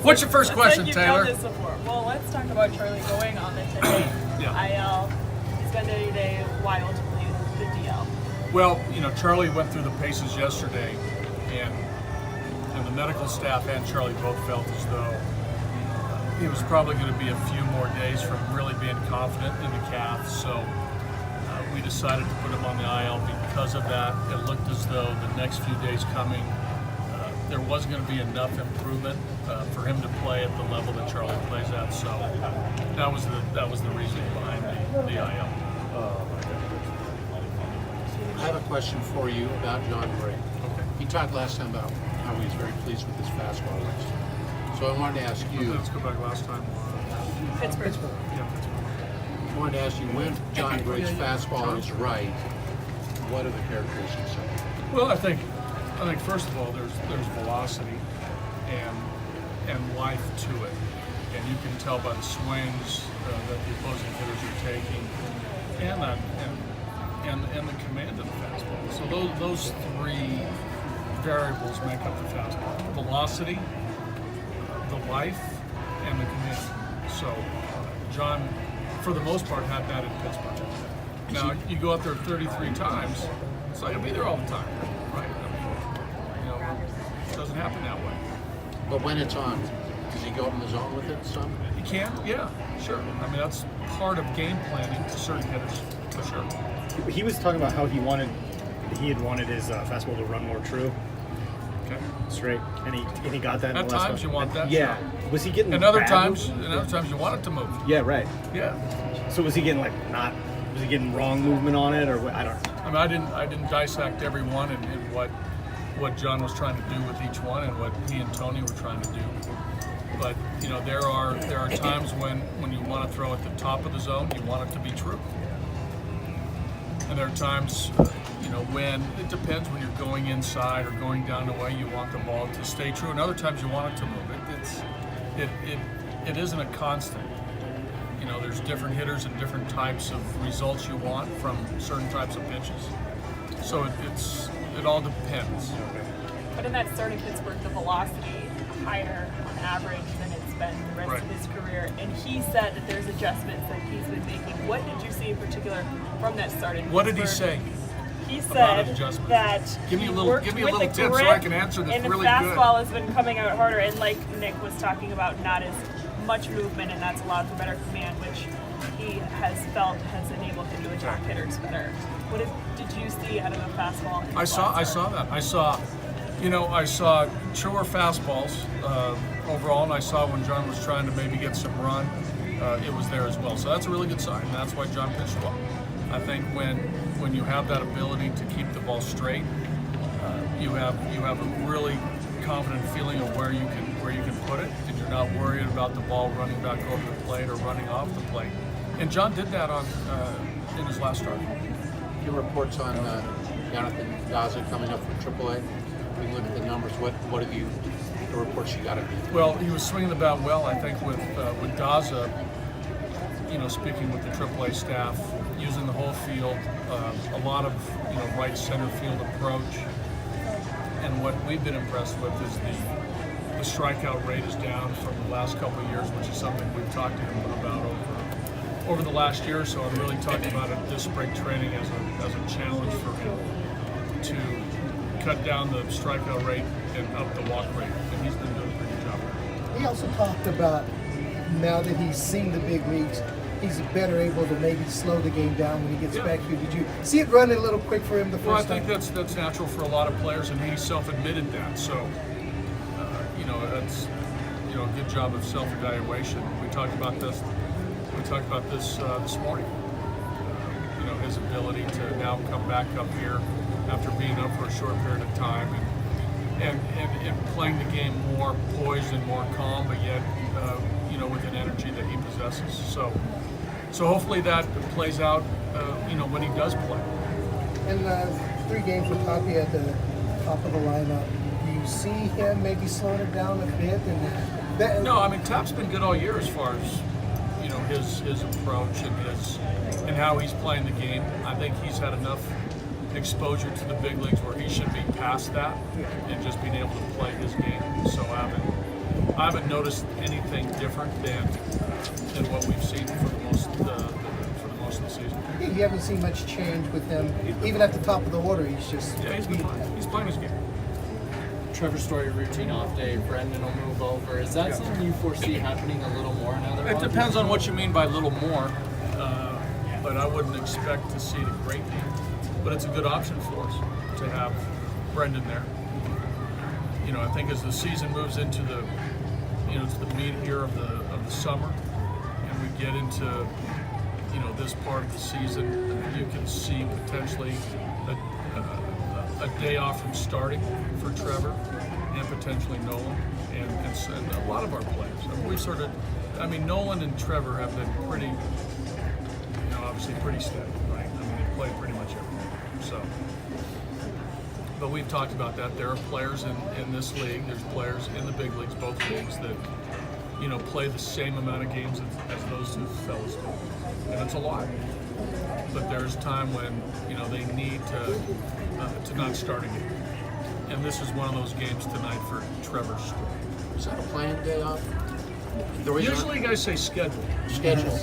What's your first question, like Taylor? Done this before. Well, let's talk about Charlie going on the today IL. He's been day why ultimately the DL. Well, Charlie went through the paces yesterday, and the medical staff and Charlie both felt as though he was probably going to be a few more days from really being confident in the calf. So we decided to put him on the IL because of that. It looked as though the next few days coming, there wasn't going to be enough improvement for him to play at the level that Charlie plays at. So that was the reason behind the IL. I have a question for you about Jon Gray. Okay. He talked last time about how he was very pleased with his fastball list. So I wanted to ask you. Let's go back last time. Pittsburgh. Yeah, Pittsburgh. I wanted to ask you when Jon Gray's fastball is right. What are the characteristics of it? Well, I think first of all, there's velocity and life to it, and you can tell by the swings that the opposing hitters are taking, and the command of the fastball. So those three variables make up the fastball: velocity, the life, and the command. So Jon, for the most part, had that in Pittsburgh. Now you go out there 33 times, it's not gonna be there all the time, right? It doesn't happen that way. But when it's on, does he go up in the zone with it some? He can, yeah, sure. I mean, that's part of game planning to certain hitters, for sure. He was talking about how he had wanted his fastball to run more true, Okay. straight, and he got that. In At the last times one. you want that. Yeah. Sure. Was he getting? And other bad times moves? you want it to move. Yeah, right. Yeah. So was he getting was he getting wrong movement on it, or what? I don't know. I mean, I didn't dissect every one and what Jon was trying to do with each one and what he and Tony were trying to do. But there are times when you want to throw at the top of the zone, you want it to be true. And there are times, when it depends when you're going inside or going down the way, you want the ball to stay true. And other times you want it to move. It isn't a constant. There's different hitters and different types of results you want from certain types of pitches. So it all depends. But in that start in Pittsburgh, the velocity higher on average than it's been the rest of his career. And he said that there's adjustments that he's been making. What did you see in particular from that start in Pittsburgh? What did he say? He about said adjustments? that Give me a he little worked tip with the so I grip, can answer this and the really good. fastball has been coming out harder. And like Nick was talking about, not as much movement, and that's allowed for better command, which he has felt has enabled him to attack hitters better. What did you see out of the fastball? I saw that. I saw truer fastballs overall, and I saw when Jon was trying to maybe get some run, it was there as well. So that's a really good sign. That's why Jon pitched well. I think when you have that ability to keep the ball straight, you have a really confident feeling of where you can put it, and you're not worried about the ball running back over the plate or running off the plate. And Jon did that in his last start. Your reports on Jonathan Daza coming up from AAA. We look at the numbers. What have the reports you got of him? Well, he was swinging the bat well. I think with Daza, speaking with the AAA staff, using the whole field, a lot of right center field approach. And what we've been impressed with is the strikeout rate is down from the last couple of years, which is something we've talked to him about over the last year or so. I'm really talking about this spring training as a challenge for him to cut down the strikeout rate and up the walk rate, and he's been doing a pretty good job. He also talked about now that he's seen the big leagues, he's better able to maybe slow the game down when he gets back here. Did you see it running a little quick for him the first time? Well, I think that's natural for a lot of players, and he self-admitted that. So, that's a good job of self-evaluation. We talked about this this morning. His ability to now come back up here after being up for a short period of time and playing the game more poised and more calm, but yet with an energy that he possesses. So hopefully that plays out when he does play. And 3 games with Tapia at the top of the lineup. Do you see him maybe slowing it down a bit? No, I mean Tap's been good all year as far as his approach and how he's playing the game. I think he's had enough exposure to the big leagues where he should be past that and just being able to play his game. So I haven't noticed anything different than what we've seen for the most of the season. Yeah, you haven't seen much change with him, even at the top of the order. He's just He's playing his game. Trevor Story routine off day, Brendan will move over. Is that something you foresee happening a little more now? It depends on what you mean by little more, but I wouldn't expect to see it a great deal. But it's a good option for us to have Brendan there. You know, I think as the season moves into the, to the meat here of the summer, and we get into, this part of the season, you can see potentially a day off from starting for Trevor and potentially Nolan and a lot of our players. Nolan and Trevor have been pretty, obviously pretty steady, right? They've played pretty much everything. So, but we've talked about that. There are players in this league. There's players in the big leagues, both leagues, that play the same amount of games as those two fellas do, and it's a lot. But there's time when they need to not start a game, and this is one of those games tonight for Trevor Story. Is that a planned day off? Usually, guys say schedule. Schedule.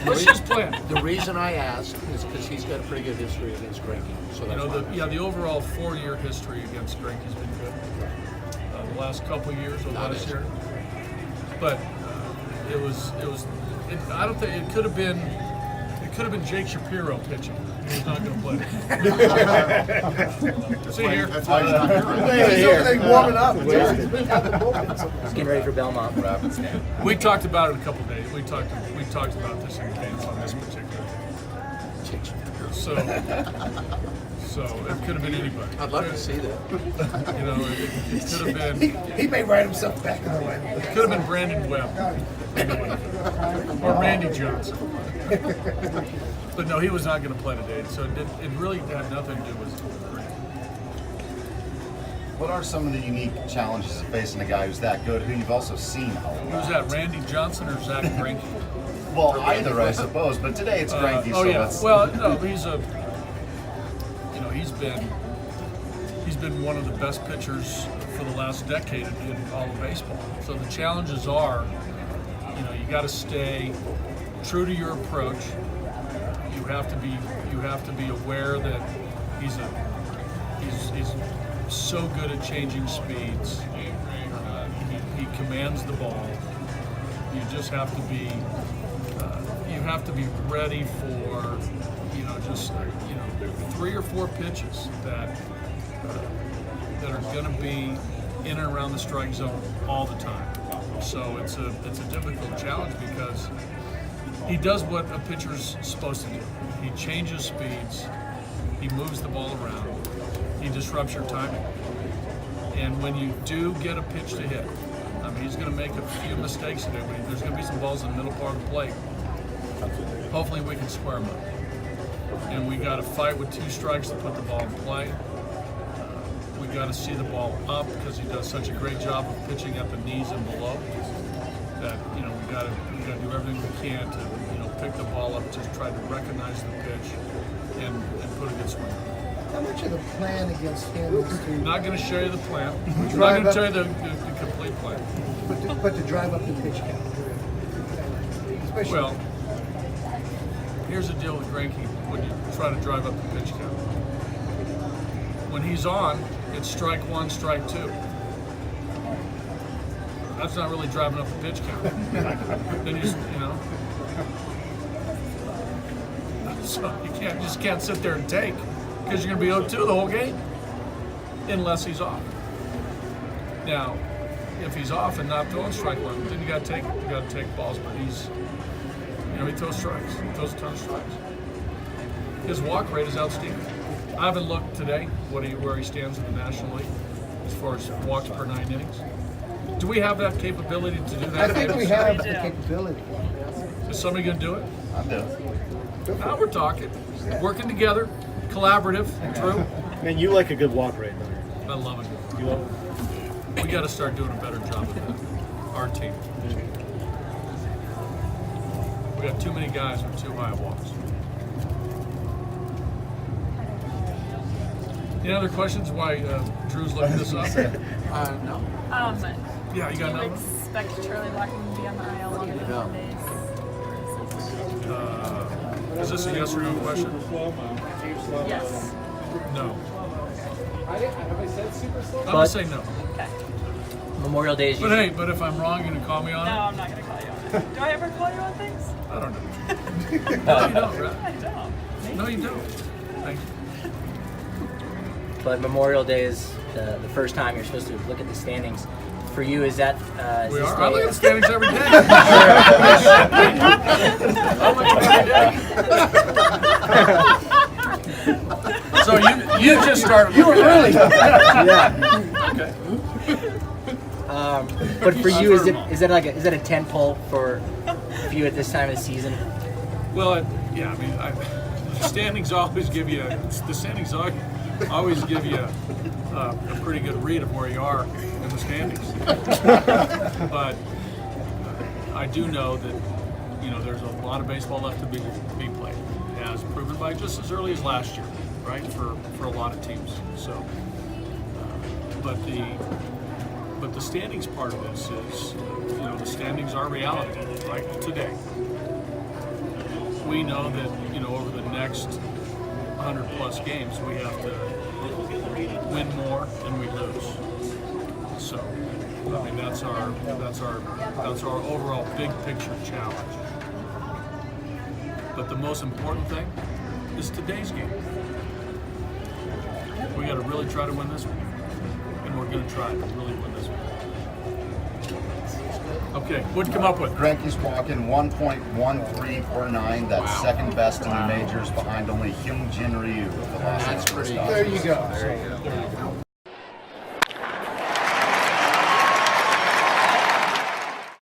Let's just plan. The reason I ask is because he's got a pretty good history against Greinke. So that's the overall 4-year history against Greinke's been good. The last couple of years or last year, but I don't think it could have been. It could have been Jake Shapiro pitching. He was not going to play. See here. That's why he's not he's over there warming up. He's getting ready for Belmont Rapids now. We talked about it a couple of days. We talked about this in advance on this particular thing. So it could have been anybody. I'd love to see that. It could have been. He may write himself back in the way. It could have been Brandon Webb or Randy Johnson. But no, he was not going to play today. So it really had nothing to do with Greinke. What are some of the unique challenges of facing a guy who's that good, who you've also seen a lot? Who's that, Randy Johnson or Zach Greinke? Well, either, I suppose, but today it's Greinke, so that's... Well, no, he's been one of the best pitchers for the last decade in all of baseball. So the challenges are, you got to stay true to your approach. You have to be aware that he's so good at changing speeds. He commands the ball. You just have to be ready for 3 or 4 pitches that are going to be in and around the strike zone all the time. So it's a difficult challenge because he does what a pitcher's supposed to do. He changes speeds, he moves the ball around, he disrupts your timing. And when you do get a pitch to hit, he's going to make a few mistakes today. There's going to be some balls in the middle part of the plate. Hopefully we can square them up. And we got to fight with 2 strikes to put the ball in play. We got to see the ball up because he does such a great job of pitching at the knees and below. That we got to do everything we can to pick the ball up, just try to recognize the pitch and put a good swing. How much of the plan against him is to I'm not going to show you the plan. I'm not going to tell you the complete plan. but to drive up the pitch count? Especially, Well, here's the deal with Greinke when you try to drive up the pitch count. When he's on, it's strike 1, strike 2. That's not really driving up the pitch count. Then so you just can't sit there and take because you're going to be 0-2 the whole game unless he's off. Now, if he's off and not throwing strike 1, then you got to take balls. But he's he throws strikes. He throws a ton of strikes. His walk rate is outstanding. I haven't looked today where he stands in the National League as far as walks per 9 innings. Do we have that capability to do that? I think we have the capability. Is somebody going to do it? I'm doing. Now we're talking. Working together, collaborative, true. Man, you like a good walk rate, though. I love it. You love it? We got to start doing a better job of that. Our team. We got too many guys with too high walks. Any other questions? Why Drew's looking this up? No. Yeah, you Do got you another one? expect Charlie Blackmon to be on the IL longer than 10 days? Is this a yes or no question? Yes. No. Have I said super slow? I'm gonna say no. Okay. Memorial Day is But usually. hey, but if I'm wrong, you gonna call me on No, it? I'm not going to call you on it. Do I ever call you on things? I don't know. No, you don't, I right? don't. No, you don't. Thank you. But Memorial Day is the first time you're supposed to look at the standings. For you, is that? Is We this are. I look day- at the standings every day. I look every day. So you just started. You were early. Yeah. Okay. But for you, is that a tent pole for you at this time of the season? Well, yeah. I mean, the standings always give you a pretty good read of where you are in the standings. But I do know that there's a lot of baseball left to be played, as proven by just as early as last year, right? For a lot of teams. So, but the standings part of this is, the standings are reality, right? Today, we know that over the next 100+ games, we have to win more than we lose. So, I mean, that's our overall big picture challenge. But the most important thing is today's game. We got to really try to win this one, and we're going to try to really win this one. Okay, what'd you come up with? Greinke's walking 1.1349. That's second best in the majors, behind only Hyun Jin Ryu of the Los Angeles Dodgers. There you go.